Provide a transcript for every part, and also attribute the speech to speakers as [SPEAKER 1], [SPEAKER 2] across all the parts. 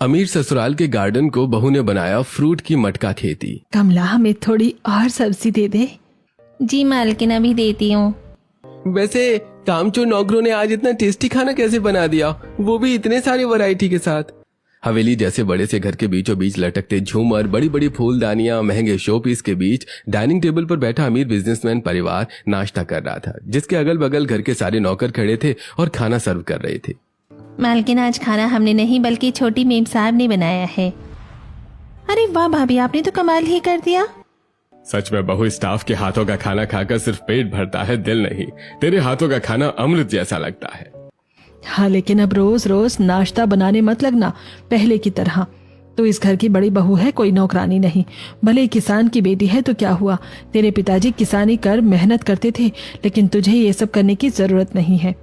[SPEAKER 1] अमीर ससुराल के गार्डन को बहू ने बनाया फ्रूट की मटका खेती।
[SPEAKER 2] कमला, हमें थोड़ी और सब्जी दे दे।
[SPEAKER 3] जी मालकिन, अभी देती हूँ।
[SPEAKER 1] वैसे कामचोर नौकरों ने आज इतना टेस्टी खाना कैसे बना दिया, वो भी इतने सारे वैरायटी के साथ। हवेली जैसे बड़े से घर के बीचों बीच लटकते झूमर, बड़ी बड़ी फूलदानियां, महंगे शो पीस के बीच डाइनिंग टेबल पर बैठा अमीर बिजनेसमैन परिवार नाश्ता कर रहा था, जिसके अगल बगल घर के सारे नौकर खड़े थे और खाना सर्व कर रहे थे।
[SPEAKER 3] मालकिन, आज खाना हमने नहीं बल्कि छोटी मेम साहब ने बनाया है। अरे वाह भाभी, आपने तो कमाल ही कर दिया।
[SPEAKER 1] सच में बहू, स्टाफ के हाथों का खाना खाकर सिर्फ पेट भरता है, दिल नहीं। तेरे हाथों का खाना अमृत जैसा लगता है।
[SPEAKER 2] हाँ, लेकिन अब रोज रोज नाश्ता बनाने मत लगना पहले की तरह। तो इस घर की बड़ी बहू है, कोई नौकरानी नहीं। भले किसान की बेटी है तो क्या हुआ, तेरे पिताजी किसानी कर मेहनत करते थे, लेकिन तुझे ये सब करने की जरूरत नहीं है।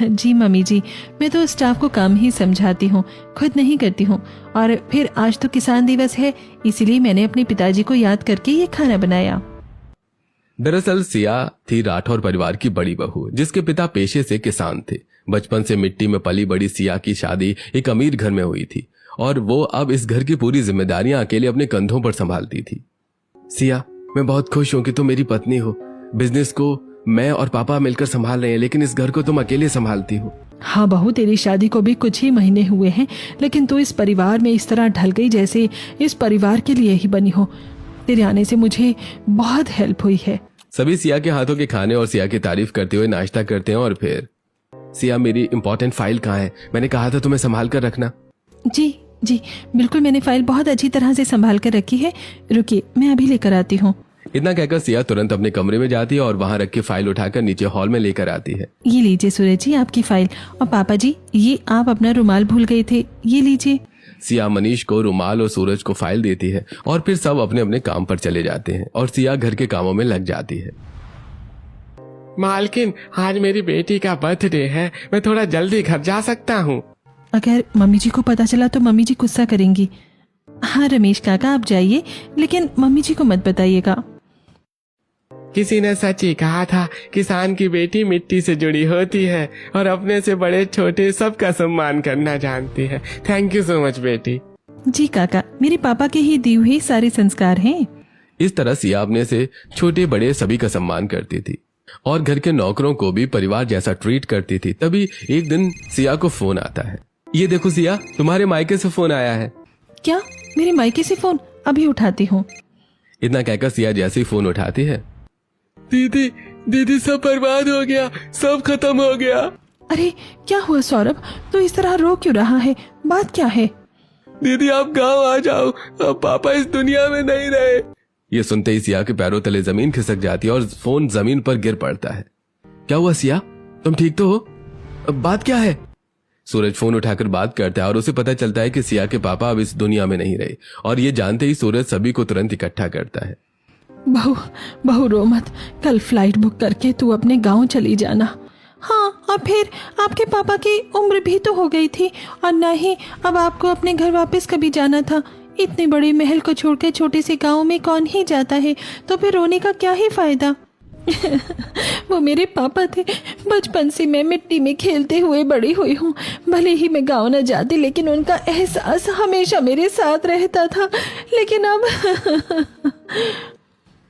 [SPEAKER 2] जी मम्मी जी, मैं तो स्टाफ को काम ही समझाती हूँ, खुद नहीं करती हूँ। और फिर आज तो किसान दिवस है, इसीलिए मैंने अपने पिताजी को याद करके ये खाना बनाया।
[SPEAKER 1] दरअसल सिया थी राठौर परिवार की बड़ी बहू, जिसके पिता पेशे से किसान थे। बचपन से मिट्टी में पली बड़ी सिया की शादी एक अमीर घर में हुई थी और वो अब इस घर की पूरी जिम्मेदारियां अकेले अपने कंधों पर संभालती थी। सिया, मैं बहुत खुश हूं कि तुम मेरी पत्नी हो। बिजनेस को मैं और पापा मिलकर संभाल रहे हैं, लेकिन इस घर को तुम अकेले संभालती हो।
[SPEAKER 2] हाँ बहू, तेरी शादी को भी कुछ ही महीने हुए हैं, लेकिन तू इस परिवार में इस तरह ढल गई जैसे इस परिवार के लिए ही बनी हो। तेरे आने से मुझे बहुत हेल्प हुई है।
[SPEAKER 1] सभी सिया के हाथों के खाने और सिया की तारीफ करते हुए नाश्ता करते हैं और फिर सिया, मेरी इंपॉर्टेंट फाइल कहाँ है? मैंने कहा था तुम्हें संभाल कर रखना।
[SPEAKER 2] जी जी बिल्कुल, मैंने फाइल बहुत अच्छी तरह से संभाल कर रखी है। रुकिए, मैं अभी लेकर आती हूँ।
[SPEAKER 1] इतना कहकर सिया तुरंत अपने कमरे में जाती है और वहां रखी फाइल उठाकर नीचे हॉल में लेकर आती है।
[SPEAKER 2] ये लीजिए सूरज जी, आपकी फाइल। और पापा जी, ये आप अपना रुमाल भूल गए थे, ये लीजिए।
[SPEAKER 1] सिया मनीष को रुमाल और सूरज को फाइल देती है और फिर सब अपने अपने काम पर चले जाते हैं और सिया घर के कामों में लग जाती है।
[SPEAKER 4] मालकिन, आज मेरी बेटी का बर्थडे है, मैं थोड़ा जल्दी घर जा सकता हूँ?
[SPEAKER 2] अगर मम्मी जी को पता चला तो मम्मी जी गुस्सा करेंगी। हाँ रमेश काका, आप जाइए, लेकिन मम्मी जी को मत बताइएगा।
[SPEAKER 4] किसी ने सच ही कहा था, किसान की बेटी मिट्टी से जुड़ी होती है और अपने से बड़े छोटे सबका सम्मान करना जानती है। थैंक यू सो मच बेटी।
[SPEAKER 2] जी काका, मेरे पापा के ही दिए हुए सारे संस्कार हैं।
[SPEAKER 1] इस तरह सिया अपने से छोटे बड़े सभी का सम्मान करती थी और घर के नौकरों को भी परिवार जैसा ट्रीट करती थी। तभी एक दिन सिया को फोन आता है। ये देखो सिया, तुम्हारे मायके से फोन आया है।
[SPEAKER 2] क्या? मेरे मायके से फोन? अभी उठाती हूँ।
[SPEAKER 1] इतना कहकर सिया जैसे ही फोन उठाती है,
[SPEAKER 4] दीदी दीदी, सब बर्बाद हो गया, सब खत्म हो गया।
[SPEAKER 2] अरे क्या हुआ सौरभ, तो इस तरह रो क्यों रहा है? बात क्या है?
[SPEAKER 4] दीदी आप गांव आ जाओ, अब पापा इस दुनिया में नहीं रहे।
[SPEAKER 1] ये सुनते ही सिया के पैरों तले जमीन खिसक जाती है और फोन जमीन पर गिर पड़ता है। क्या हुआ सिया, तुम ठीक तो हो? अब बात क्या है? सूरज फोन उठाकर बात करता है और उसे पता चलता है कि सिया के पापा अब इस दुनिया में नहीं रहे और ये जानते ही सूरज सभी को तुरंत इकट्ठा करता है।
[SPEAKER 2] बहू रो मत, कल फ्लाइट बुक करके तू अपने गांव चली जाना। हाँ, और फिर आपके पापा की उम्र भी तो हो गई थी और न ही अब आपको अपने घर वापस कभी जाना था। इतने बड़े महल को छोड़कर छोटे से गांव में कौन ही जाता है, तो फिर रोने का क्या ही फायदा। वो मेरे पापा थे, बचपन से मैं मिट्टी में खेलते हुए बड़ी हुई हूँ। भले ही मैं गाँव न जाती, लेकिन उनका एहसास हमेशा मेरे साथ रहता था। लेकिन अब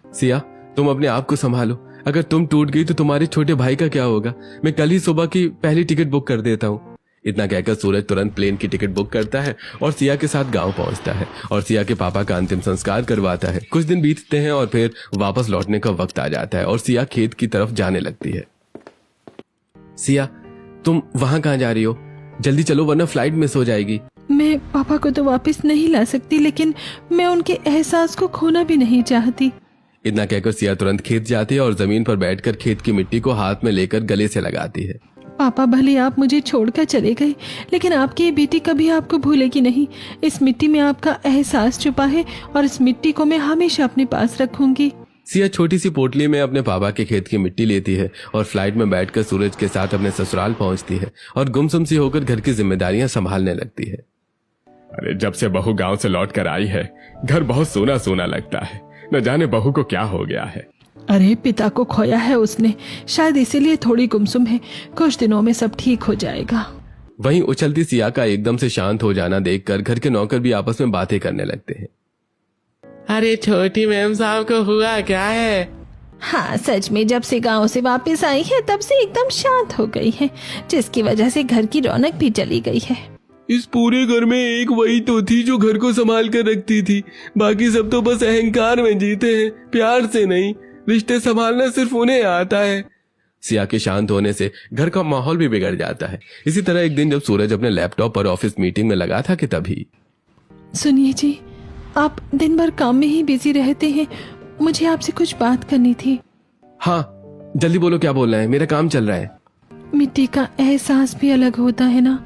[SPEAKER 1] सिया, तुम अपने आप को संभालो। अगर तुम टूट गई तो तुम्हारे छोटे भाई का क्या होगा? मैं कल ही सुबह की पहली टिकट बुक कर देता हूँ। इतना कहकर सूरज तुरंत प्लेन की टिकट बुक करता है और सिया के साथ गांव पहुंचता है और सिया के पापा का अंतिम संस्कार करवाता है। कुछ दिन बीतते हैं और फिर वापस लौटने का वक्त आ जाता है और सिया खेत की तरफ जाने लगती है। सिया, तुम वहां कहाँ जा रही हो? जल्दी चलो वरना फ्लाइट मिस हो जाएगी।
[SPEAKER 2] मैं पापा को तो वापस नहीं ला सकती, लेकिन मैं उनके एहसास को खोना भी नहीं चाहती।
[SPEAKER 1] इतना कहकर सिया तुरंत खेत जाती है और जमीन पर बैठकर खेत की मिट्टी को हाथ में लेकर गले से लगाती है।
[SPEAKER 2] पापा, भले आप मुझे छोड़कर चले गए, लेकिन आपकी ये बेटी कभी आपको भूलेगी नहीं। इस मिट्टी में आपका एहसास छुपा है और इस मिट्टी को मैं हमेशा अपने पास रखूंगी।
[SPEAKER 1] सिया छोटी सी पोटली में अपने पापा के खेत की मिट्टी लेती है और फ्लाइट में बैठकर सूरज के साथ अपने ससुराल पहुंचती है और गुमसुम सी होकर घर की जिम्मेदारियां संभालने लगती है।
[SPEAKER 4] अरे जब से बहू गांव से लौट कर आई है, घर बहुत सोना सोना लगता है। न जाने बहू को क्या हो गया है।
[SPEAKER 2] अरे पिता को खोया है उसने, शायद इसीलिए थोड़ी गुमसुम है। कुछ दिनों में सब ठीक हो जाएगा।
[SPEAKER 1] वहीं उछलती सिया का एकदम से शांत हो जाना देखकर घर के नौकर भी आपस में बातें करने लगते हैं।
[SPEAKER 4] अरे छोटी मैम साहब को हुआ क्या है?
[SPEAKER 2] हाँ, सच में जब से गांव से वापस आई है तब से एकदम शांत हो गई है, जिसकी वजह से घर की रौनक भी चली गई है।
[SPEAKER 1] इस पूरे घर में एक वही तो थी जो घर को संभाल कर रखती थी, बाकी सब तो बस अहंकार में जीते हैं, प्यार से नहीं। रिश्ते संभालना सिर्फ उन्हें आता है। सिया के शांत होने से घर का माहौल भी बिगड़ जाता है। इसी तरह एक दिन जब सूरज अपने लैपटॉप पर ऑफिस मीटिंग में लगा था कि तभी
[SPEAKER 2] सुनिए जी, आप दिन भर काम में ही बिजी रहते हैं, मुझे आपसे कुछ बात करनी थी।
[SPEAKER 1] हाँ जल्दी बोलो, क्या बोलना है, मेरा काम चल रहा है।
[SPEAKER 2] मिट्टी का एहसास भी अलग होता है ना।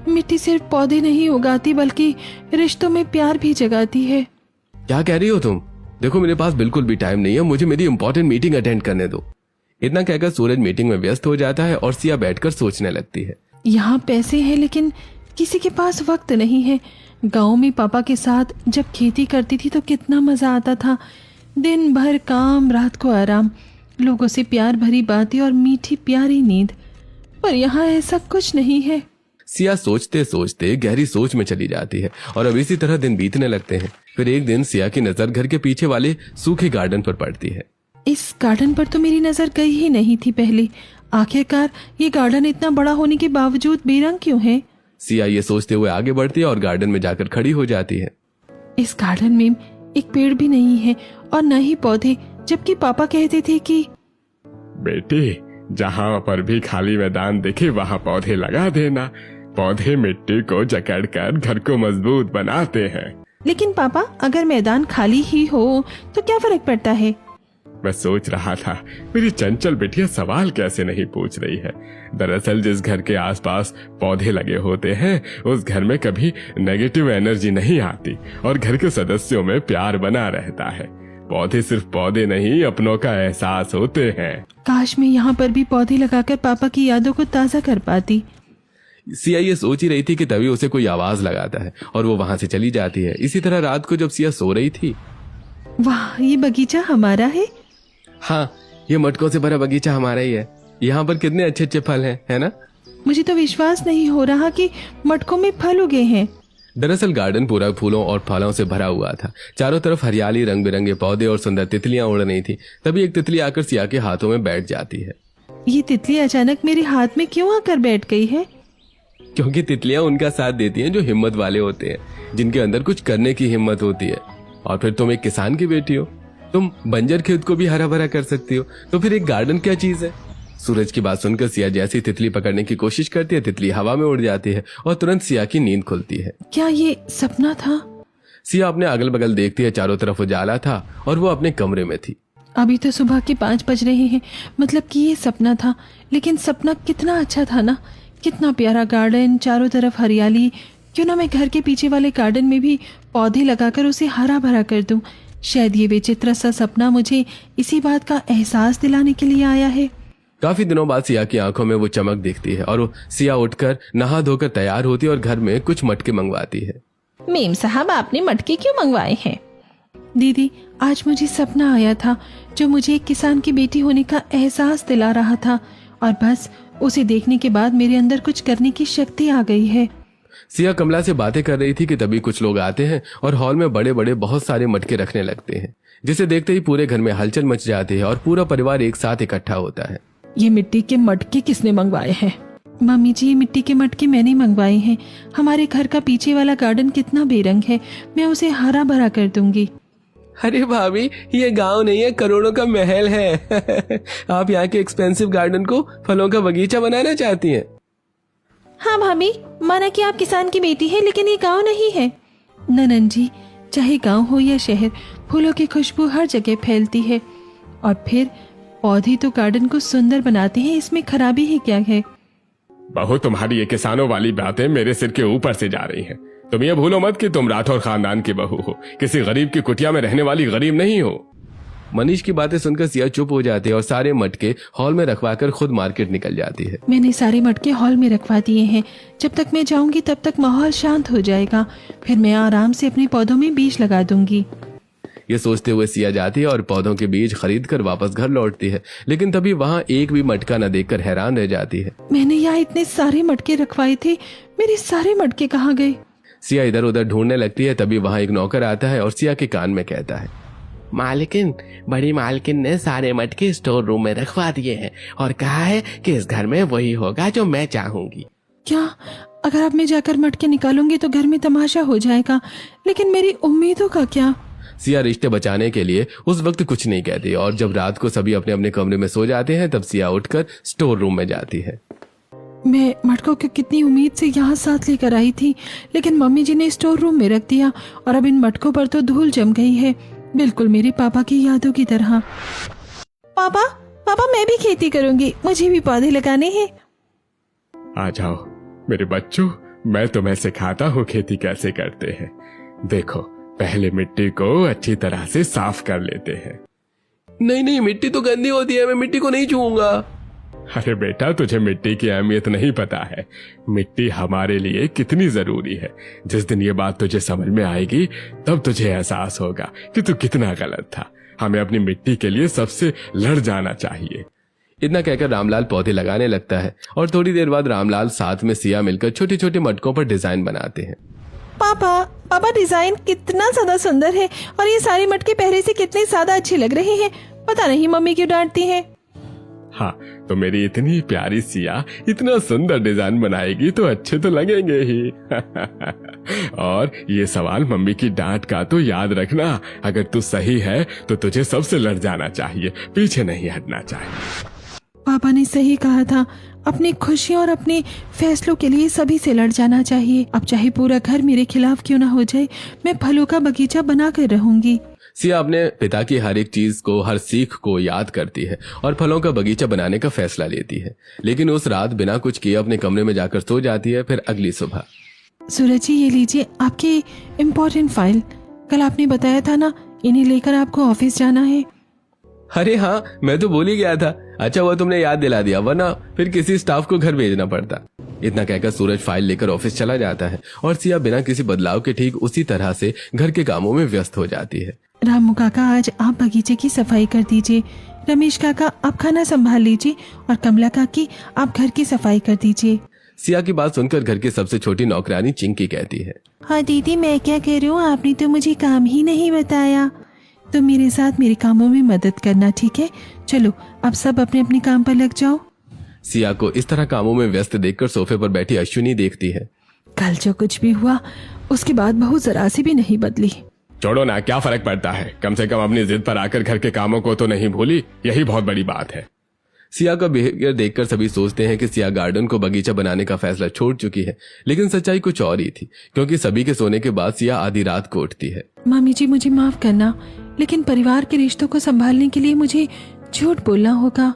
[SPEAKER 2] मिट्टी सिर्फ पौधे नहीं उगाती बल्कि रिश्तों में प्यार भी जगाती है।
[SPEAKER 1] क्या कह रही हो तुम? देखो मेरे पास बिल्कुल भी टाइम नहीं है, मुझे मेरी इंपॉर्टेंट मीटिंग अटेंड करने दो। इतना कहकर सूरज मीटिंग में व्यस्त हो जाता है और सिया बैठकर सोचने लगती है।
[SPEAKER 2] यहाँ पैसे हैं लेकिन किसी के पास वक्त नहीं है। गांव में पापा के साथ जब खेती करती थी तो कितना मजा आता था। दिन भर काम, रात को आराम, लोगों से प्यार भरी बातें और मीठी प्यारी नींद। पर यहाँ ऐसा कुछ नहीं है।
[SPEAKER 1] सिया सोचते सोचते गहरी सोच में चली जाती है और अब इसी तरह दिन बीतने लगते हैं। फिर एक दिन सिया की नजर घर के पीछे वाले सूखे गार्डन पर पड़ती है।
[SPEAKER 2] इस गार्डन पर तो मेरी नजर गई ही नहीं थी पहले। आखिरकार ये गार्डन इतना बड़ा होने के बावजूद बेरंग क्यों है?
[SPEAKER 1] सिया ये सोचते हुए आगे बढ़ती है और गार्डन में जाकर खड़ी हो जाती है।
[SPEAKER 2] इस गार्डन में एक पेड़ भी नहीं है और न ही पौधे, जबकि पापा कहते थे कि
[SPEAKER 4] बेटी, जहाँ पर भी खाली मैदान दिखे वहाँ पौधे लगा देना। पौधे मिट्टी को जकड़कर घर को मजबूत बनाते हैं।
[SPEAKER 2] लेकिन पापा, अगर मैदान खाली ही हो तो क्या फर्क पड़ता है?
[SPEAKER 4] मैं सोच रहा था मेरी चंचल बेटिया सवाल कैसे नहीं पूछ रही है। दरअसल जिस घर के आसपास पौधे लगे होते हैं उस घर में कभी नेगेटिव एनर्जी नहीं आती और घर के सदस्यों में प्यार बना रहता है। पौधे सिर्फ पौधे नहीं, अपनों का एहसास होते हैं।
[SPEAKER 2] काश मैं यहाँ पर भी पौधे लगाकर पापा की यादों को ताजा कर पाती।
[SPEAKER 1] सिया ये सोच ही रही थी कि तभी उसे कोई आवाज लगाता है और वो वहां से चली जाती है। इसी तरह रात को जब सिया सो रही थी,
[SPEAKER 2] वाह, ये बगीचा हमारा है।
[SPEAKER 1] हाँ ये मटकों से भरा बगीचा हमारा ही है। यहाँ पर कितने अच्छे अच्छे फल हैं, है ना?
[SPEAKER 2] मुझे तो विश्वास नहीं हो रहा कि मटकों में फल उगे हैं।
[SPEAKER 1] दरअसल गार्डन पूरा फूलों और फलों से भरा हुआ था। चारों तरफ हरियाली, रंग बिरंगे पौधे और सुंदर तितलियां उड़ रही थी। तभी एक तितली आकर सिया के हाथों में बैठ जाती है।
[SPEAKER 2] ये तितली अचानक मेरे हाथ में क्यों आकर बैठ गई है?
[SPEAKER 1] क्योंकि तितलियां उनका साथ देती हैं जो हिम्मत वाले होते हैं, जिनके अंदर कुछ करने की हिम्मत होती है। और फिर तुम एक किसान की बेटी हो, तुम बंजर खेत को भी हरा भरा कर सकती हो, तो फिर एक गार्डन क्या चीज है? सूरज की बात सुनकर सिया जैसी तितली पकड़ने की कोशिश करती है, तितली हवा में उड़ जाती है और तुरंत सिया की नींद खुलती है।
[SPEAKER 2] क्या ये सपना था?
[SPEAKER 1] सिया अपने अगल बगल देखती है, चारों तरफ उजाला था और वो अपने कमरे में थी।
[SPEAKER 2] अभी तो सुबह के 5 बज रहे हैं, मतलब कि ये सपना था। लेकिन सपना कितना अच्छा था ना, कितना प्यारा गार्डन, चारों तरफ हरियाली। क्यों ना मैं घर के पीछे वाले गार्डन में भी पौधे लगाकर उसे हरा भरा कर दूं। शायद ये विचित्र सा सपना मुझे इसी बात का एहसास दिलाने के लिए आया है।
[SPEAKER 1] काफी दिनों बाद सिया की आंखों में वो चमक दिखती है और वो सिया उठकर नहा धोकर तैयार होती है और घर में कुछ मटके मंगवाती है।
[SPEAKER 3] मेम साहब, आपने मटके क्यों मंगवाए हैं?
[SPEAKER 2] दीदी, आज मुझे सपना आया था जो मुझे एक किसान की बेटी होने का एहसास दिला रहा था और बस उसे देखने के बाद मेरे अंदर कुछ करने की शक्ति आ गई है।
[SPEAKER 1] सिया कमला से बातें कर रही थी कि तभी कुछ लोग आते हैं और हॉल में बड़े बड़े बहुत सारे मटके रखने लगते हैं, जिसे देखते ही पूरे घर में हलचल मच जाती है और पूरा परिवार एक साथ इकट्ठा होता है।
[SPEAKER 2] ये मिट्टी के मटके किसने मंगवाए हैं? मम्मी जी, ये मिट्टी के मटके मैंने मंगवाए हैं। हमारे घर का पीछे वाला गार्डन कितना बेरंग है, मैं उसे हरा भरा कर दूंगी।
[SPEAKER 1] अरे भाभी, ये गांव नहीं है, करोड़ों का महल है। आप यहाँ के एक्सपेंसिव गार्डन को फलों का बगीचा बनाना चाहती हैं?
[SPEAKER 3] हाँ भाभी, माना कि आप किसान की बेटी है, लेकिन ये गांव नहीं है।
[SPEAKER 2] ननन जी, चाहे गांव हो या शहर, फूलों की खुशबू हर जगह फैलती है। और फिर पौधे तो गार्डन को सुंदर बनाते हैं, इसमें खराबी ही क्या है?
[SPEAKER 4] बहू, तुम्हारी ये किसानों वाली बातें मेरे सिर के ऊपर से जा रही हैं। तुम ये भूलो मत कि तुम राठौर खानदान की बहू हो, किसी गरीब की कुटिया में रहने वाली गरीब नहीं हो। मनीष की बातें सुनकर सिया चुप हो जाती है और सारे मटके हॉल में रखवाकर खुद मार्केट निकल जाती है।
[SPEAKER 2] मैंने सारे मटके हॉल में रखवा दिए हैं। जब तक मैं जाऊंगी तब तक माहौल शांत हो जाएगा, फिर मैं आराम से अपने पौधों में बीज लगा दूंगी।
[SPEAKER 1] ये सोचते हुए सिया जाती है और पौधों के बीज खरीद कर वापस घर लौटती है, लेकिन तभी वहाँ एक भी मटका न देखकर हैरान रह जाती है।
[SPEAKER 2] मैंने यहाँ इतने सारे मटके रखवाए थे, मेरे सारे मटके कहाँ गए?
[SPEAKER 1] सिया इधर उधर ढूंढने लगती है। तभी वहाँ एक नौकर आता है और सिया के कान में कहता है,
[SPEAKER 5] मालकिन, बड़ी मालकिन ने सारे मटके स्टोर रूम में रखवा दिए हैं और कहा है कि इस घर में वही होगा जो मैं चाहूंगी।
[SPEAKER 2] क्या? अगर अब मैं जाकर मटके निकालूंगी तो घर में तमाशा हो जाएगा, लेकिन मेरी उम्मीदों का क्या?
[SPEAKER 1] सिया रिश्ते बचाने के लिए उस वक्त कुछ नहीं कहती और जब रात को सभी अपने अपने कमरे में सो जाते हैं तब सिया उठकर स्टोर रूम में जाती है।
[SPEAKER 2] मैं मटकों की कितनी उम्मीद से यहाँ साथ लेकर आई थी, लेकिन मम्मी जी ने स्टोर रूम में रख दिया और अब इन मटकों पर तो धूल जम गई है, बिल्कुल मेरे पापा की यादों की तरह। पापा, पापा मैं भी खेती करूंगी, मुझे भी पौधे लगाने हैं।
[SPEAKER 4] आ जाओ मेरे बच्चों, मैं तुम्हें सिखाता हूँ खेती कैसे करते हैं। देखो, पहले मिट्टी को अच्छी तरह से साफ कर लेते हैं।
[SPEAKER 1] नहीं नहीं, मिट्टी तो गंदी होती है, मैं मिट्टी को नहीं छूऊंगा।
[SPEAKER 4] अरे बेटा, तुझे मिट्टी की अहमियत नहीं पता है। मिट्टी हमारे लिए कितनी जरूरी है। जिस दिन ये बात तुझे समझ में आएगी तब तुझे एहसास होगा कि तू कितना गलत था। हमें अपनी मिट्टी के लिए सबसे लड़ जाना चाहिए।
[SPEAKER 1] इतना कहकर रामलाल पौधे लगाने लगता है और थोड़ी देर बाद रामलाल साथ में सिया मिलकर छोटे छोटे मटकों पर डिजाइन बनाते हैं।
[SPEAKER 2] पापा, पापा डिजाइन कितना ज्यादा सुंदर है और ये सारे मटके पहले से कितने ज्यादा अच्छे लग रहे हैं। पता नहीं मम्मी क्यों डांटती है।
[SPEAKER 4] हाँ, तो मेरी इतनी प्यारी सिया इतना सुंदर डिजाइन बनाएगी तो अच्छे तो लगेंगे ही। और ये सवाल मम्मी की डांट का तो याद रखना, अगर तू सही है तो तुझे सबसे लड़ जाना चाहिए, पीछे नहीं हटना चाहिए।
[SPEAKER 2] पापा ने सही कहा था, अपनी खुशियों और अपने फैसलों के लिए सभी से लड़ जाना चाहिए। अब चाहे पूरा घर मेरे खिलाफ क्यों ना हो जाए, मैं फलों का बगीचा बना कर रहूंगी।
[SPEAKER 1] सिया अपने पिता की हर एक चीज को, हर सीख को याद करती है और फलों का बगीचा बनाने का फैसला लेती है, लेकिन उस रात बिना कुछ किए अपने कमरे में जाकर सो जाती है। फिर अगली सुबह,
[SPEAKER 2] सूरज जी ये लीजिए आपकी इम्पोर्टेंट फाइल, कल आपने बताया था ना, इन्हें लेकर आपको ऑफिस जाना है।
[SPEAKER 1] अरे हाँ, मैं तो भूल ही गया था। अच्छा हुआ तुमने याद दिला दिया, वरना फिर किसी स्टाफ को घर भेजना पड़ता। इतना कहकर सूरज फाइल लेकर ऑफिस चला जाता है और सिया बिना किसी बदलाव के ठीक उसी तरह से घर के कामों में व्यस्त हो जाती है।
[SPEAKER 2] रामू काका आज आप बगीचे की सफाई कर दीजिए, रमेश काका आप खाना संभाल लीजिए और कमला काकी आप घर की सफाई कर दीजिए।
[SPEAKER 1] सिया की बात सुनकर घर की सबसे छोटी नौकरानी चिंकी कहती है,
[SPEAKER 3] हाँ दीदी मैं क्या करूँ, आपने तो मुझे काम ही नहीं बताया।
[SPEAKER 2] तो मेरे साथ मेरे कामों में मदद करना, ठीक है? चलो अब सब अपने अपने काम पर लग जाओ।
[SPEAKER 1] सिया को इस तरह कामों में व्यस्त देखकर सोफे पर बैठी अश्विनी देखती है।
[SPEAKER 2] कल जो कुछ भी हुआ उसके बाद बहू जरा सी भी नहीं बदली।
[SPEAKER 4] छोड़ो ना, क्या फर्क पड़ता है, कम से कम अपनी जिद पर आकर घर के कामों को तो नहीं भूली, यही बहुत बड़ी बात है।
[SPEAKER 1] सिया का बिहेवियर देखकर सभी सोचते हैं कि सिया गार्डन को बगीचा बनाने का फैसला छोड़ चुकी है, लेकिन सच्चाई कुछ और ही थी, क्योंकि सभी के सोने के बाद सिया आधी रात को उठती है।
[SPEAKER 2] मामी जी मुझे माफ करना, लेकिन परिवार के रिश्तों को संभालने के लिए मुझे झूठ बोलना होगा।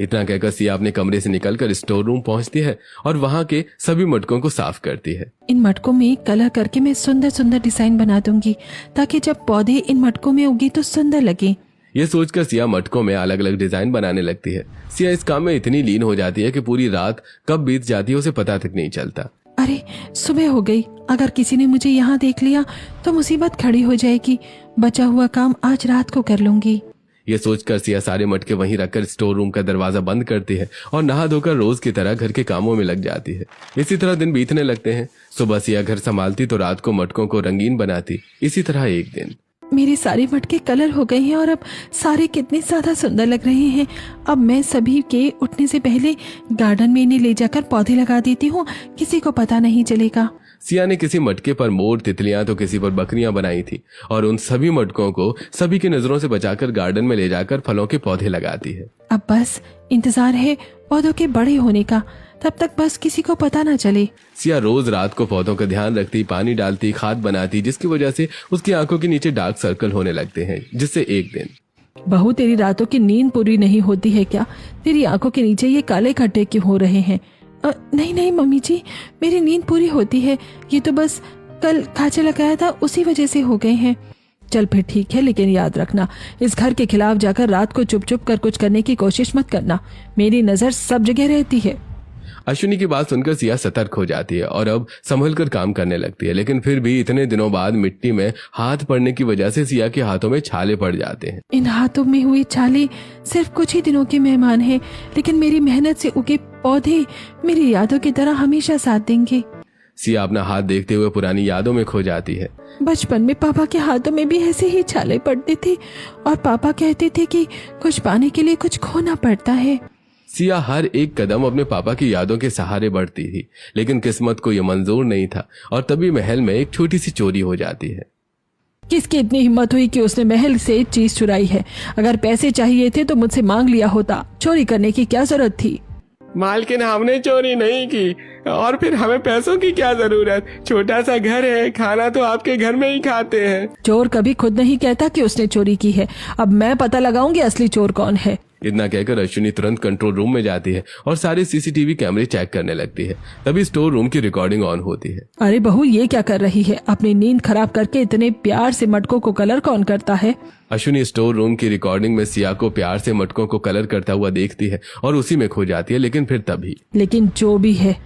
[SPEAKER 1] इतना कहकर सिया अपने कमरे से निकलकर स्टोर रूम पहुंचती है और वहां के सभी मटकों को साफ करती है।
[SPEAKER 2] इन मटकों में कलर करके मैं सुंदर सुंदर डिजाइन बना दूंगी, ताकि जब पौधे इन मटकों में उगे तो सुंदर लगे।
[SPEAKER 1] ये सोचकर सिया मटकों में अलग अलग डिजाइन बनाने लगती है। सिया इस काम में इतनी लीन हो जाती है कि पूरी रात कब बीत जाती है उसे पता तक नहीं चलता।
[SPEAKER 2] अरे सुबह हो गई, अगर किसी ने मुझे यहाँ देख लिया तो मुसीबत खड़ी हो जाएगी। बचा हुआ काम आज रात को कर लूंगी।
[SPEAKER 1] ये सोचकर सिया सारे मटके वहीं रखकर स्टोर रूम का दरवाजा बंद करती है और नहा धोकर रोज की तरह घर के कामों में लग जाती है। इसी तरह दिन बीतने लगते हैं। सुबह सिया घर संभालती तो रात को मटकों को रंगीन बनाती। इसी तरह एक दिन
[SPEAKER 2] मेरे सारे मटके कलर हो गए हैं और अब सारे कितने ज्यादा सुंदर लग रहे हैं। अब मैं सभी के उठने से पहले गार्डन में इन्हें ले जाकर पौधे लगा देती हूँ, किसी को पता नहीं चलेगा।
[SPEAKER 1] सिया ने किसी मटके पर मोर, तितलियां तो किसी पर बकरियां बनाई थी और उन सभी मटकों को सभी की नजरों से बचाकर गार्डन में ले जाकर फलों के पौधे लगाती है।
[SPEAKER 2] अब बस इंतजार है पौधों के बड़े होने का, तब तक बस किसी को पता ना चले।
[SPEAKER 1] सिया रोज रात को पौधों का ध्यान रखती, पानी डालती, खाद बनाती, जिसकी वजह से उसकी आंखों के नीचे डार्क सर्कल होने लगते हैं। जिससे एक दिन,
[SPEAKER 2] बहू तेरी रातों की नींद पूरी नहीं होती है क्या? तेरी आंखों के नीचे ये काले खड्डे क्यों हो रहे हैं? नहीं नहीं मम्मी जी, मेरी नींद पूरी होती है, ये तो बस कल खांचा लगाया था उसी वजह से हो गए हैं। चल फिर ठीक है, लेकिन याद रखना इस घर के खिलाफ जाकर रात को चुप चुप कर कुछ करने की कोशिश मत करना। मेरी नजर सब जगह रहती है।
[SPEAKER 1] अश्विनी की बात सुनकर सिया सतर्क हो जाती है और अब संभल कर काम करने लगती है, लेकिन फिर भी इतने दिनों बाद मिट्टी में हाथ पड़ने की वजह से सिया के हाथों में छाले पड़ जाते हैं।
[SPEAKER 2] इन हाथों में हुए छाले सिर्फ कुछ ही दिनों के मेहमान हैं, लेकिन मेरी मेहनत से उगे पौधे मेरी यादों की तरह हमेशा साथ देंगे।
[SPEAKER 1] सिया अपना हाथ देखते हुए पुरानी यादों में खो जाती है।
[SPEAKER 2] बचपन में पापा के हाथों में भी ऐसे ही छाले पड़ते थे और पापा कहते थे कि कुछ पाने के लिए कुछ खोना पड़ता है।
[SPEAKER 1] सिया हर एक कदम अपने पापा की यादों के सहारे बढ़ती थी, लेकिन किस्मत को यह मंजूर नहीं था और तभी महल में एक छोटी सी चोरी हो जाती है।
[SPEAKER 2] किसकी इतनी हिम्मत हुई कि उसने महल से चीज चुराई है? अगर पैसे चाहिए थे तो मुझसे मांग लिया होता, चोरी करने की क्या जरूरत थी?
[SPEAKER 4] मालकिन, हमने चोरी नहीं की और फिर हमें पैसों की क्या जरूरत? छोटा सा घर है, खाना तो आपके घर में ही खाते हैं।
[SPEAKER 2] चोर कभी खुद नहीं कहता कि उसने चोरी की है। अब मैं पता लगाऊंगी असली चोर कौन है।
[SPEAKER 1] इतना कहकर अश्विनी तुरंत कंट्रोल रूम में जाती है और सारे सीसीटीवी कैमरे चेक करने लगती है। तभी स्टोर रूम की रिकॉर्डिंग ऑन होती है।
[SPEAKER 2] अरे बहू, ये क्या कर रही है? अपनी नींद खराब करके इतने प्यार से मटकों को कलर कौन करता है?
[SPEAKER 1] अश्विनी स्टोर रूम की रिकॉर्डिंग में सिया को प्यार से मटकों को कलर करता हुआ देखती है और उसी में खो जाती है। लेकिन
[SPEAKER 2] जो भी है,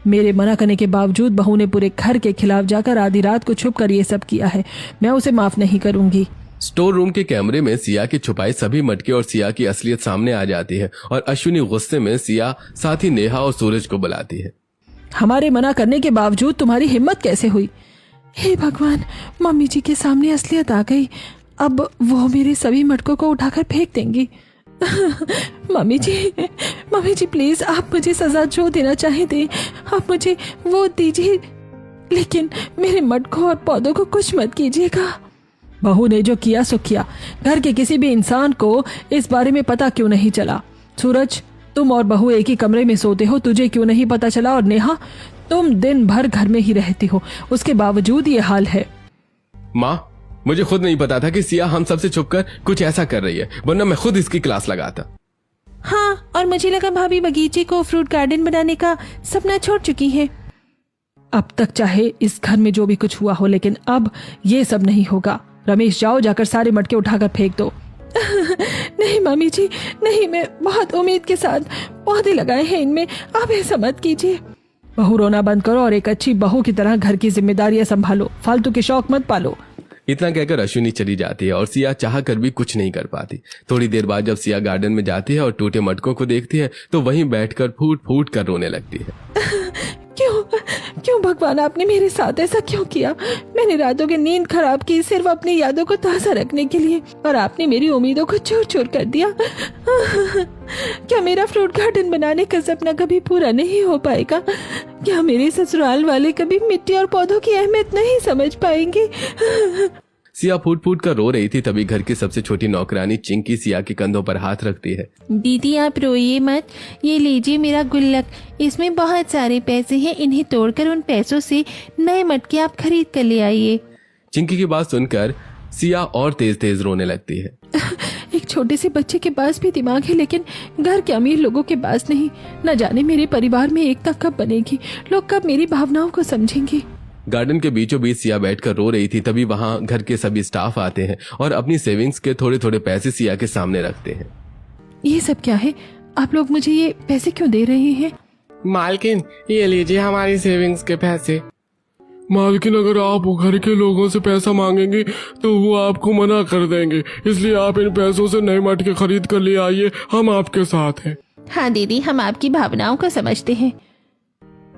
[SPEAKER 2] मेरे मना करने के बावजूद बहू ने पूरे घर के खिलाफ जाकर आधी रात को छुप कर ये सब किया है। मैं उसे माफ नहीं करूंगी।
[SPEAKER 1] स्टोर रूम के कैमरे में सिया की छुपाई सभी मटके और सिया की असलियत सामने आ जाती है और अश्विनी गुस्से में सिया, साथी नेहा और सूरज को बुलाती है।
[SPEAKER 2] हमारे मना करने के बावजूद तुम्हारी हिम्मत कैसे हुई? हे भगवान, मम्मी जी के सामने असलियत आ गई। अब वो मेरे सभी मटकों को उठाकर फेंक देंगी। मम्मी जी प्लीज, आप मुझे सजा जो देना चाहे दें, आप मुझे वो दीजिए, लेकिन मेरे मटकों और पौधों को कुछ मत कीजिएगा। बहू ने जो किया सो किया। घर के किसी भी इंसान को इस बारे में पता क्यों नहीं चला? सूरज, तुम और बहू एक ही कमरे में सोते हो, तुझे क्यों नहीं पता चला? और नेहा, तुम दिन भर घर में ही रहती हो, उसके बावजूद ये हाल है।
[SPEAKER 1] माँ, मुझे खुद नहीं पता था कि सिया हम सबसे छुपकर कुछ ऐसा कर रही है, वरना मैं खुद इसकी क्लास लगाता।
[SPEAKER 3] हाँ, और मुझे लगा भाभी बगीचे को फ्रूट गार्डन बनाने का सपना छोड़ चुकी है।
[SPEAKER 2] अब तक चाहे इस घर में जो भी कुछ हुआ हो, लेकिन अब ये सब नहीं होगा। रमेश, जाओ, जाकर सारे मटके उठाकर फेंक दो। नहीं मम्मी जी, नहीं, मैं बहुत उम्मीद के साथ पौधे लगाए हैं इनमें, आप ऐसा मत कीजिए। बहू, रोना बंद करो और एक अच्छी बहू की तरह घर की जिम्मेदारियां संभालो, फालतू के शौक मत पालो।
[SPEAKER 1] इतना कहकर अश्विनी चली जाती है और सिया चाह कर भी कुछ नहीं कर पाती। थोड़ी देर बाद जब सिया गार्डन में जाती है और टूटे मटकों को देखती है तो वहीं बैठकर फूट फूट कर रोने लगती है।
[SPEAKER 2] क्यों भगवान, आपने मेरे साथ ऐसा क्यों किया? मैंने रातों की नींद खराब की सिर्फ अपनी यादों को ताज़ा रखने के लिए, और आपने मेरी उम्मीदों को चूर चूर कर दिया। क्या मेरा फ्रूट गार्डन बनाने का सपना कभी पूरा नहीं हो पाएगा? क्या मेरे ससुराल वाले कभी मिट्टी और पौधों की अहमियत नहीं समझ पाएंगे?
[SPEAKER 1] सिया फूट फूट कर रो रही थी। तभी घर की सबसे छोटी नौकरानी चिंकी सिया के कंधों पर हाथ रखती है।
[SPEAKER 3] दीदी, आप रोइए मत, ये लीजिए मेरा गुल्लक, इसमें बहुत सारे पैसे हैं, इन्हें तोड़कर उन पैसों से नए मटके आप खरीद कर ले आइए।
[SPEAKER 1] चिंकी की बात सुनकर सिया और तेज तेज रोने लगती है।
[SPEAKER 2] एक छोटे से बच्चे के पास भी दिमाग है, लेकिन घर के अमीर लोगों के पास नहीं। न जाने मेरे परिवार में एकता कब बनेगी, लोग कब मेरी भावनाओं को समझेंगे।
[SPEAKER 1] गार्डन के बीचों बीच सिया बैठकर रो रही थी। तभी वहां घर के सभी स्टाफ आते हैं और अपनी सेविंग्स के थोड़े थोड़े पैसे सिया के सामने रखते हैं।
[SPEAKER 2] ये सब क्या है? आप लोग मुझे ये पैसे क्यों दे रहे हैं?
[SPEAKER 5] मालकिन, ये लीजिए हमारी सेविंग्स के पैसे।
[SPEAKER 4] मालकिन, अगर आप घर के लोगों से पैसा मांगेंगे तो वो आपको मना कर देंगे, इसलिए आप इन पैसों से नए मटके खरीद कर ले आइए, हम आपके साथ हैं।
[SPEAKER 3] हाँ दीदी, हम आपकी भावनाओं को समझते हैं।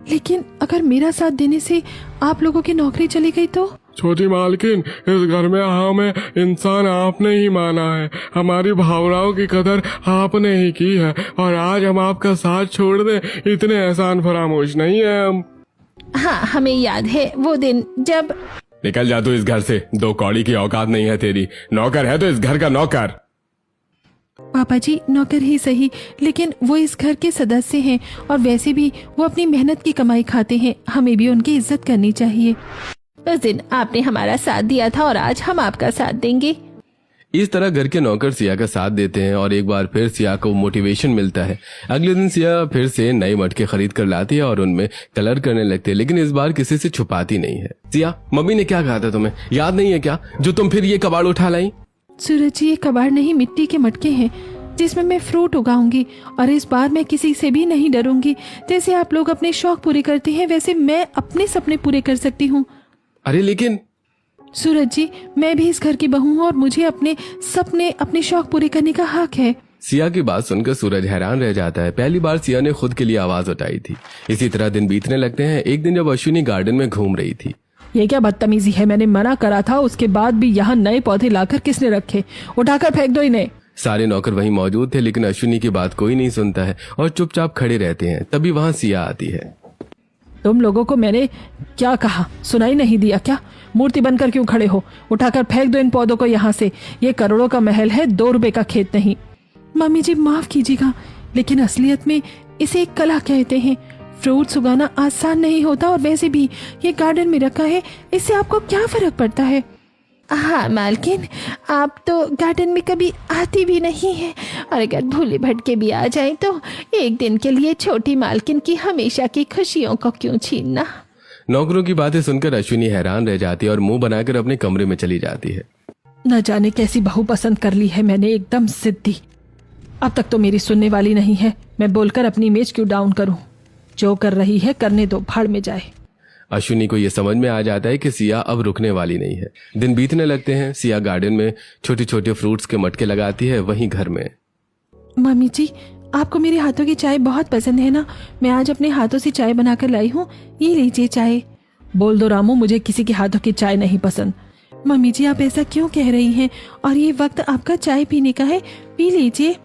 [SPEAKER 2] लेकिन अगर मेरा साथ देने से आप लोगों की नौकरी चली गई तो?
[SPEAKER 4] छोटी मालकिन, इस घर में हमें इंसान आपने ही माना है, हमारी भावनाओं की कदर आपने ही की है, और आज हम आपका साथ छोड़ दें इतने एहसान फरामोश नहीं है हम।
[SPEAKER 3] हाँ, हमें याद है वो दिन जब।
[SPEAKER 4] निकल जा तू इस घर से, 2 कौड़ी की औकात नहीं है तेरी। नौकर है तो इस घर का नौकर।
[SPEAKER 2] पापा जी, नौकर ही सही, लेकिन वो इस घर के सदस्य हैं, और वैसे भी वो अपनी मेहनत की कमाई खाते हैं, हमें भी उनकी इज्जत करनी चाहिए।
[SPEAKER 3] उस दिन आपने हमारा साथ दिया था और आज हम आपका साथ देंगे।
[SPEAKER 1] इस तरह घर के नौकर सिया का साथ देते हैं और एक बार फिर सिया को मोटिवेशन मिलता है। अगले दिन सिया फिर से नए मटके खरीद कर लाती है और उनमें कलर करने लगती है, लेकिन इस बार किसी से छुपाती नहीं है। सिया, मम्मी ने क्या कहा था तुम्हें याद नहीं है क्या, जो तुम फिर ये कबाड़ उठा लाई?
[SPEAKER 2] सूरज जी, ये कबाड़ नहीं, मिट्टी के मटके हैं। जिसमें मैं फ्रूट उगाऊंगी, और इस बार मैं किसी से भी नहीं डरूंगी। जैसे आप लोग अपने शौक पूरे करते हैं वैसे मैं अपने सपने पूरे कर सकती हूँ।
[SPEAKER 1] अरे लेकिन
[SPEAKER 2] सूरज जी, मैं भी इस घर की बहू हूँ और मुझे अपने सपने, अपने शौक पूरे करने का हक है।
[SPEAKER 1] सिया की बात सुनकर सूरज हैरान रह जाता है। पहली बार सिया ने खुद के लिए आवाज उठाई थी। इसी तरह दिन बीतने लगते हैं। एक दिन जब अश्विनी गार्डन में घूम रही थी।
[SPEAKER 2] ये क्या बदतमीजी है, मैंने मना करा था, उसके बाद भी यहाँ नए पौधे लाकर किसने रखे? उठाकर फेंक दो इन्हें।
[SPEAKER 1] सारे नौकर वहीं मौजूद थे, लेकिन अश्विनी की बात कोई नहीं सुनता है और चुपचाप खड़े रहते हैं। तभी वहां सिया आती है।
[SPEAKER 2] तुम लोगों को मैंने क्या कहा, सुनाई नहीं दिया क्या? मूर्ति बनकर क्यों खड़े हो? उठाकर फेंक दो इन पौधों को यहाँ से। ये करोड़ों का महल है, 2 रुपए का खेत नहीं। मम्मी जी माफ कीजिएगा, लेकिन असलियत में इसे एक कला कहते हैं। फ्रूट्स उगाना आसान नहीं होता, और वैसे भी ये गार्डन में रखा है, इससे आपको क्या फर्क पड़ता है?
[SPEAKER 3] हाँ मालकिन, आप तो गार्डन में कभी आती भी नहीं है, और अगर भूले भटके भी आ जाए तो एक दिन के लिए छोटी मालकिन की हमेशा की खुशियों को क्यों छीनना।
[SPEAKER 1] नौकरों की बातें सुनकर अश्विनी हैरान रह जाती है और मुंह बनाकर अपने कमरे में चली जाती है।
[SPEAKER 2] न जाने कैसी बहू पसंद कर ली है मैंने, एकदम सिद्धि। अब तक तो मेरी सुनने वाली नहीं है। मैं बोलकर अपनी इमेज क्यों डाउन करूं? जो कर रही है करने दो, भाड़ में जाए।
[SPEAKER 1] अश्विनी को यह समझ में आ जाता है कि सिया अब रुकने वाली नहीं है। दिन बीतने लगते हैं। सिया गार्डन में छोटे छोटे फ्रूट्स के मटके लगाती है। वहीं घर में
[SPEAKER 2] मम्मी जी, आपको मेरे हाथों की चाय बहुत पसंद है ना? मैं आज अपने हाथों से चाय बनाकर लाई हूँ, ये लीजिए चाय। बोल दो रामू, मुझे किसी के हाथों की चाय नहीं पसंद। मम्मी जी आप ऐसा क्यों कह रही हैं? और ये वक्त आपका चाय पीने का है, पी लीजिए।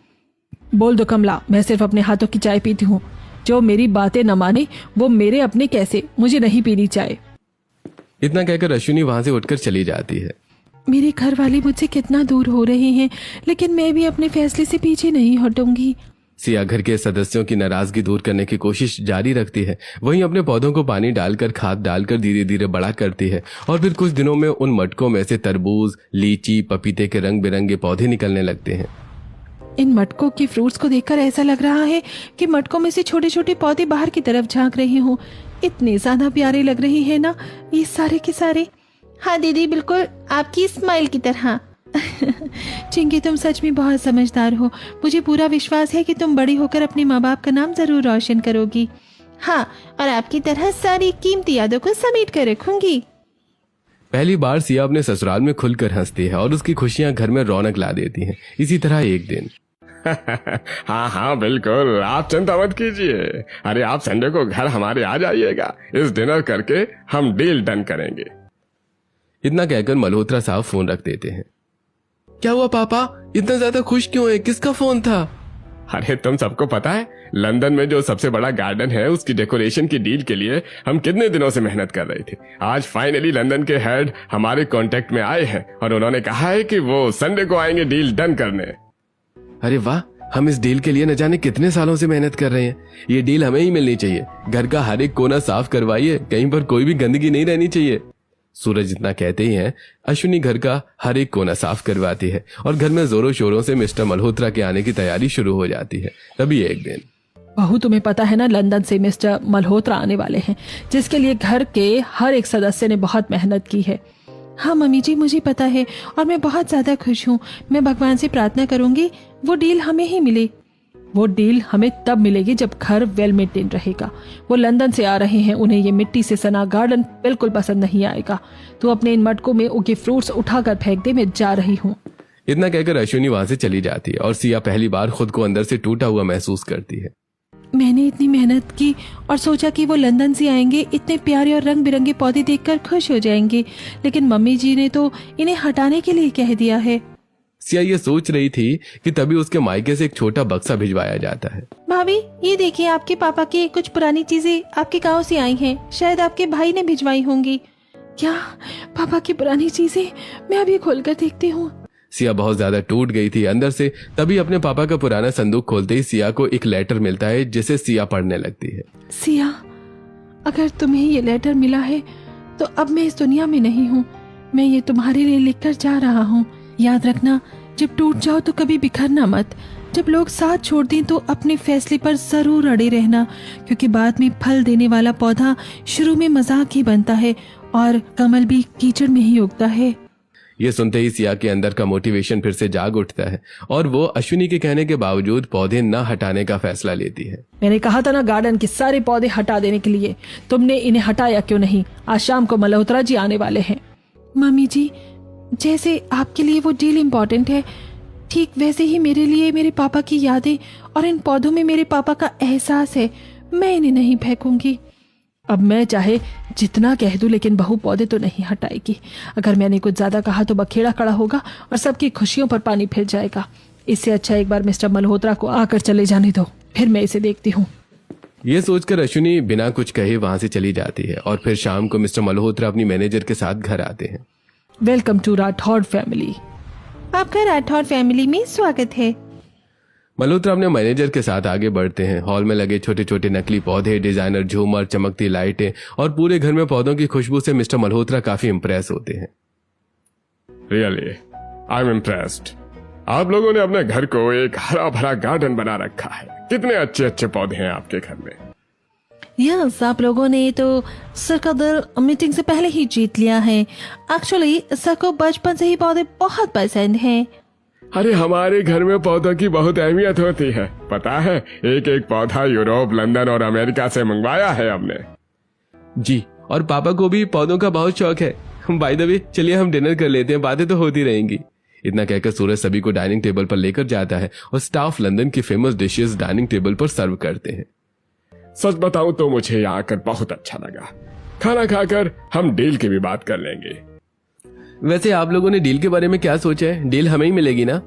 [SPEAKER 2] बोल दो कमला, मैं सिर्फ अपने हाथों की चाय पीती हूँ। जो मेरी बातें न माने वो मेरे अपने कैसे, मुझे नहीं पीनी चाय।
[SPEAKER 1] इतना कहकर अश्विनी वहां से उठकर चली जाती है।
[SPEAKER 2] मेरे घर वाले मुझसे कितना दूर हो रहे हैं, लेकिन मैं भी अपने फैसले से पीछे नहीं हटूंगी।
[SPEAKER 1] सिया घर के सदस्यों की नाराजगी दूर करने की कोशिश जारी रखती है। वहीं अपने पौधों को पानी डालकर, खाद डालकर धीरे धीरे बड़ा करती है। और फिर कुछ दिनों में उन मटकों में से तरबूज, लीची, पपीते के रंग बिरंगे पौधे निकलने लगते हैं।
[SPEAKER 2] इन मटकों के फ्रूट्स को देखकर ऐसा लग रहा है कि मटकों में से छोटे छोटे पौधे बाहर की तरफ झांक रहे हों। इतने ज्यादा प्यारे लग रहे हैं ना ये सारे के सारे।
[SPEAKER 3] हाँ दीदी, बिल्कुल आपकी स्माइल की तरह।
[SPEAKER 2] चिंकी, तुम सच में बहुत समझदार हो। मुझे पूरा विश्वास है कि तुम बड़ी होकर अपने माँ बाप का नाम जरूर रोशन करोगी।
[SPEAKER 3] हाँ, और आपकी तरह सारी कीमती यादों को समेट कर रखूंगी।
[SPEAKER 1] पहली बार सिया अपने ससुराल में खुलकर हंसती है और उसकी खुशियां घर में रौनक ला देती हैं। इसी तरह एक दिन
[SPEAKER 4] हाँ हाँ बिल्कुल, आप चिंता मत कीजिए। अरे आप संडे को घर हमारे आ जाइएगा, इस डिनर करके हम डील डन करेंगे।
[SPEAKER 1] इतना कहकर मल्होत्रा साहब फोन रख देते हैं। क्या हुआ पापा, इतना ज्यादा खुश क्यों है? किसका फोन था?
[SPEAKER 4] अरे तुम सबको पता है, लंदन में जो सबसे बड़ा गार्डन है उसकी डेकोरेशन की डील के लिए हम कितने दिनों से मेहनत कर रहे थे। आज फाइनली लंदन के हेड हमारे कांटेक्ट में आए हैं और उन्होंने कहा है कि वो संडे को आएंगे डील डन करने।
[SPEAKER 1] अरे वाह, हम इस डील के लिए न जाने कितने सालों से मेहनत कर रहे हैं। ये डील हमें ही मिलनी चाहिए। घर का हर एक कोना साफ करवाइए, कहीं पर कोई भी गंदगी नहीं रहनी चाहिए। सूरज इतना कहते ही हैं, अश्विनी घर का हर एक कोना साफ करवाती है और घर में जोरों शोरों से मिस्टर मल्होत्रा के आने की तैयारी शुरू हो जाती है। तभी एक दिन,
[SPEAKER 2] बहू तुम्हें पता है ना, लंदन से मिस्टर मल्होत्रा आने वाले हैं, जिसके लिए घर के हर एक सदस्य ने बहुत मेहनत की है। हाँ मम्मी जी, मुझे पता है और मैं बहुत ज्यादा खुश हूँ। मैं भगवान से प्रार्थना करूंगी वो डील हमें ही मिले। वो डील हमें तब मिलेगी जब घर वेल मेंटेन रहेगा। वो लंदन से आ रहे हैं, उन्हें ये मिट्टी से सना गार्डन बिल्कुल पसंद नहीं आएगा। तो अपने इन मटकों में उगे फ्रूट्स उठाकर फेंक दे, मैं जा रही हूँ।
[SPEAKER 1] इतना कहकर अश्विनी वहां से चली जाती है और सिया पहली बार खुद को अंदर से टूटा हुआ महसूस करती है।
[SPEAKER 2] मैंने इतनी मेहनत की और सोचा कि वो लंदन से आएंगे, इतने प्यारे और रंग बिरंगे पौधे देखकर खुश हो जाएंगे, लेकिन मम्मी जी ने तो इन्हें हटाने के लिए कह दिया है।
[SPEAKER 1] सिया ये सोच रही थी कि तभी उसके मायके से एक छोटा बक्सा भिजवाया जाता है।
[SPEAKER 2] भाभी ये देखिए, आपके पापा की कुछ पुरानी चीजें आपके गांव से आई हैं, शायद आपके भाई ने भिजवाई होंगी। क्या पापा की पुरानी चीजें? मैं अभी खोल कर देखती हूँ।
[SPEAKER 1] सिया बहुत ज्यादा टूट गई थी अंदर से। तभी अपने पापा का पुराना संदूक खोलते ही सिया को एक लेटर मिलता है, जिसे सिया पढ़ने लगती है।
[SPEAKER 2] सिया, अगर तुम्हें ये लेटर मिला है तो अब मैं इस दुनिया में नहीं हूँ। मैं ये तुम्हारे लिए लिखकर जा रहा हूँ। याद रखना, जब टूट जाओ तो कभी बिखरना मत। जब लोग साथ छोड़ दें तो अपने फैसले पर जरूर अड़े रहना, क्योंकि बाद में फल देने वाला पौधा शुरू में मजाक ही बनता है और कमल भी कीचड़ में ही उगता है।
[SPEAKER 1] ये सुनते ही सिया के अंदर का मोटिवेशन फिर से जाग उठता है और वो अश्विनी के कहने के बावजूद पौधे न हटाने का फैसला लेती है।
[SPEAKER 2] मैंने कहा था ना गार्डन के सारे पौधे हटा देने के लिए, तुमने इन्हें हटाया क्यों नहीं? आज शाम को मल्होत्रा जी आने वाले हैं। मम्मी जी, जैसे आपके लिए वो डील इम्पोर्टेंट है, ठीक वैसे ही मेरे लिए मेरे पापा की यादें और इन पौधों में मेरे पापा का एहसास है। मैं इन्हें नहीं फेंकूंगी। अब मैं चाहे जितना कह दूं, लेकिन बहू पौधे तो नहीं हटाएगी। अगर मैंने कुछ ज्यादा कहा तो बखेड़ा खड़ा होगा और सबकी खुशियों पर पानी फिर जाएगा। इससे अच्छा एक बार मिस्टर मल्होत्रा को आकर चले जाने दो, फिर मैं इसे देखती हूँ।
[SPEAKER 1] ये सोचकर अश्विनी बिना कुछ कहे वहां से चली जाती है और फिर शाम को मिस्टर मल्होत्रा अपनी मैनेजर के साथ घर आते हैं।
[SPEAKER 2] Welcome to Rathore family.
[SPEAKER 3] आपका राठौर फैमिली में स्वागत है।
[SPEAKER 1] मल्होत्रा अपने मैनेजर के साथ आगे बढ़ते हैं। हॉल में लगे छोटे छोटे नकली पौधे, डिजाइनर झूमर, चमकती लाइटें और पूरे घर में पौधों की खुशबू से मिस्टर मल्होत्रा काफी इम्प्रेस होते हैं।
[SPEAKER 4] Really I am impressed. आप लोगों ने अपने घर को एक हरा भरा गार्डन बना रखा है। कितने अच्छे अच्छे पौधे हैं आपके घर में।
[SPEAKER 3] यस, आप लोगों ने तो सर का दिल मीटिंग से पहले ही जीत लिया है। एक्चुअली सर को बचपन से ही पौधे बहुत पसंद हैं।
[SPEAKER 4] अरे हमारे घर में पौधों की बहुत अहमियत होती है। पता है, एक एक पौधा यूरोप, लंदन और अमेरिका से मंगवाया है हमने।
[SPEAKER 1] जी, और पापा को भी पौधों का बहुत शौक है। बाय द वे, चलिए हम डिनर कर लेते हैं, बातें तो होती रहेंगी। इतना कहकर सूरज सभी को डाइनिंग टेबल पर लेकर जाता है और स्टाफ लंदन की फेमस डिशेस डाइनिंग टेबल पर सर्व करते हैं।
[SPEAKER 4] सच बताऊं तो मुझे यहाँ आकर बहुत अच्छा लगा। खाना खाकर हम डील की भी बात कर लेंगे।
[SPEAKER 1] वैसे आप लोगों ने डील के बारे में क्या सोचा है? डील हमें ही मिलेगी ना?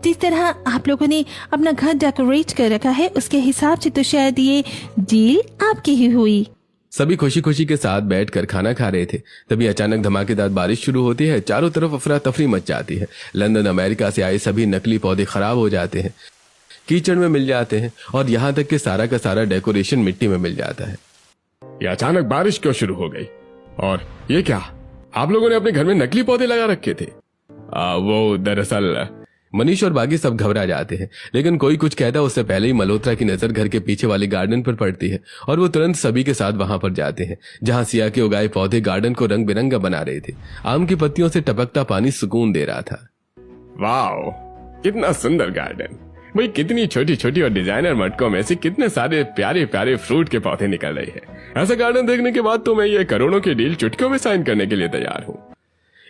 [SPEAKER 3] जिस तरह आप लोगों ने अपना घर डेकोरेट कर रखा है उसके हिसाब से तो शायद ये डील आपकी ही हुई।
[SPEAKER 1] सभी खुशी खुशी के साथ बैठकर खाना खा रहे थे। तभी अचानक धमाकेदार बारिश शुरू होती है। चारों तरफ अफरा तफरी मच जाती है। लंदन, अमेरिका से आए सभी नकली पौधे खराब हो जाते हैं, कीचड़ में मिल जाते हैं और यहाँ तक कि सारा का सारा डेकोरेशन मिट्टी में मिल जाता है।
[SPEAKER 4] ये अचानक बारिश क्यों शुरू हो गई? और ये क्या, आप लोगों ने अपने घर में नकली पौधे लगा रखे थे? वो दरअसल
[SPEAKER 1] मनीष और बाकी सब घबरा जाते हैं, लेकिन कोई कुछ कहता उससे पहले ही मल्होत्रा की नजर घर के पीछे वाले गार्डन पर पड़ती है और वो तुरंत सभी के साथ वहां पर जाते हैं जहां सिया के उगाए पौधे गार्डन को रंग बिरंगा बना रहे थे। आम की पत्तियों से टपकता पानी सुकून दे रहा था।
[SPEAKER 4] वाओ, कितना सुंदर गार्डन। भाई, कितनी छोटी छोटी और डिजाइनर मटकों में से कितने सारे प्यारे प्यारे फ्रूट के पौधे निकल रहे हैं। ऐसा गार्डन देखने के बाद तो मैं ये करोड़ों की डील चुटकियों में साइन करने के लिए तैयार हूँ।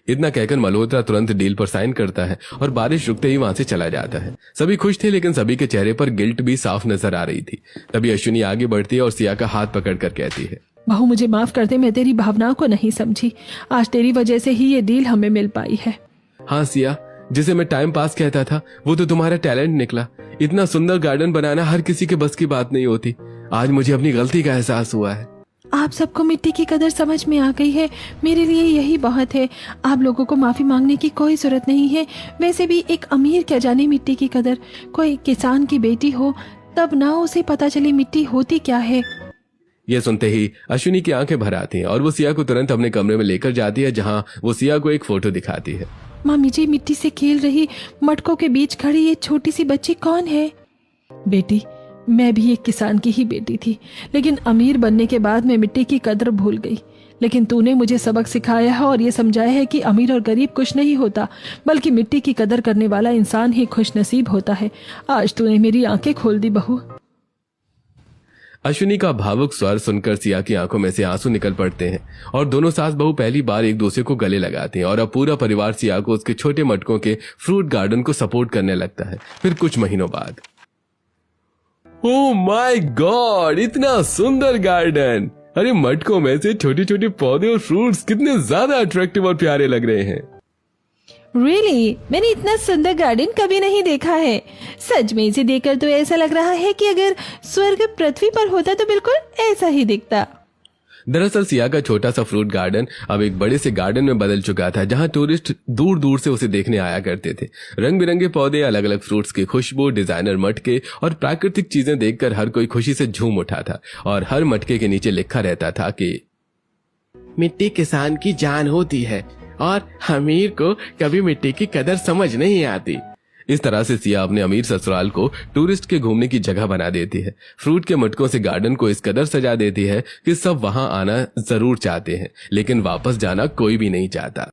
[SPEAKER 1] इतना कहकर मल्होत्रा तुरंत डील पर साइन करता है और बारिश रुकते ही वहां से चला जाता है। सभी खुश थे, लेकिन सभी के चेहरे पर गिल्ट भी साफ नजर आ रही थी। तभी अश्विनी आगे बढ़ती है और सिया का हाथ पकड़कर कहती है,
[SPEAKER 2] बहू मुझे माफ कर दे, मैं तेरी भावनाओं को नहीं समझी। आज तेरी वजह से ही ये डील हमें मिल पाई है।
[SPEAKER 1] हाँ सिया, जिसे मैं टाइम पास कहता था वो तो तुम्हारा टैलेंट निकला। इतना सुंदर गार्डन बनाना हर किसी के बस की बात नहीं होती। आज मुझे अपनी गलती का एहसास हुआ है।
[SPEAKER 2] आप सबको मिट्टी की कदर समझ में आ गई है, मेरे लिए यही बहुत है। आप लोगों को माफी मांगने की कोई जरूरत नहीं है। वैसे भी एक अमीर क्या जाने मिट्टी की कदर। कोई किसान की बेटी हो तब ना उसे पता चले मिट्टी होती क्या है।
[SPEAKER 1] ये सुनते ही अश्विनी की आंखें भर आती हैं और वो सिया को तुरंत अपने कमरे में लेकर जाती है जहां वो सिया को एक फोटो दिखाती है।
[SPEAKER 2] मामी जी, मिट्टी से खेल रही मटकों के बीच खड़ी ये छोटी सी बच्ची कौन है? बेटी, मैं भी एक किसान की ही बेटी थी, लेकिन अमीर बनने के बाद मैं मिट्टी की कदर भूल गई। लेकिन तूने मुझे सबक सिखाया है और ये समझाया है कि अमीर और गरीब कुछ नहीं होता, बल्कि मिट्टी की कदर करने वाला इंसान ही खुश नसीब होता है। आज तूने मेरी आंखें खोल दी बहू।
[SPEAKER 1] अश्विनी का भावुक स्वर सुनकर सिया की आंखों में से आंसू निकल पड़ते हैं और दोनों सास बहू पहली बार एक दूसरे को गले लगाते हैं और अब पूरा परिवार सिया को उसके छोटे मटकों के फ्रूट गार्डन को सपोर्ट करने लगता है। फिर कुछ महीनों बाद, ओह माय गॉड, इतना सुंदर गार्डन! अरे मटकों में से छोटे छोटे पौधे और फ्रूट्स कितने ज्यादा अट्रैक्टिव और प्यारे लग रहे हैं।
[SPEAKER 3] Really? मैंने इतना सुंदर गार्डन कभी नहीं देखा है। सच में इसे देखकर तो ऐसा लग रहा है कि अगर स्वर्ग पृथ्वी पर होता तो बिल्कुल ऐसा ही दिखता।
[SPEAKER 1] दरअसल सिया का छोटा सा फ्रूट गार्डन अब एक बड़े से गार्डन में बदल चुका था जहां टूरिस्ट दूर दूर से उसे देखने आया करते थे। रंग बिरंगे पौधे, अलग अलग फ्रूट्स की खुशबू, डिजाइनर मटके और प्राकृतिक चीजें देखकर हर कोई खुशी से झूम उठा था और हर मटके के नीचे लिखा रहता था कि
[SPEAKER 5] मिट्टी किसान की जान होती है और अमीर को कभी मिट्टी की कदर समझ नहीं आती।
[SPEAKER 1] इस तरह से सिया अपने अमीर ससुराल को टूरिस्ट के घूमने की जगह बना देती है। फ्रूट के मटकों से गार्डन को इस कदर सजा देती है कि सब वहां आना जरूर चाहते हैं, लेकिन वापस जाना कोई भी नहीं चाहता।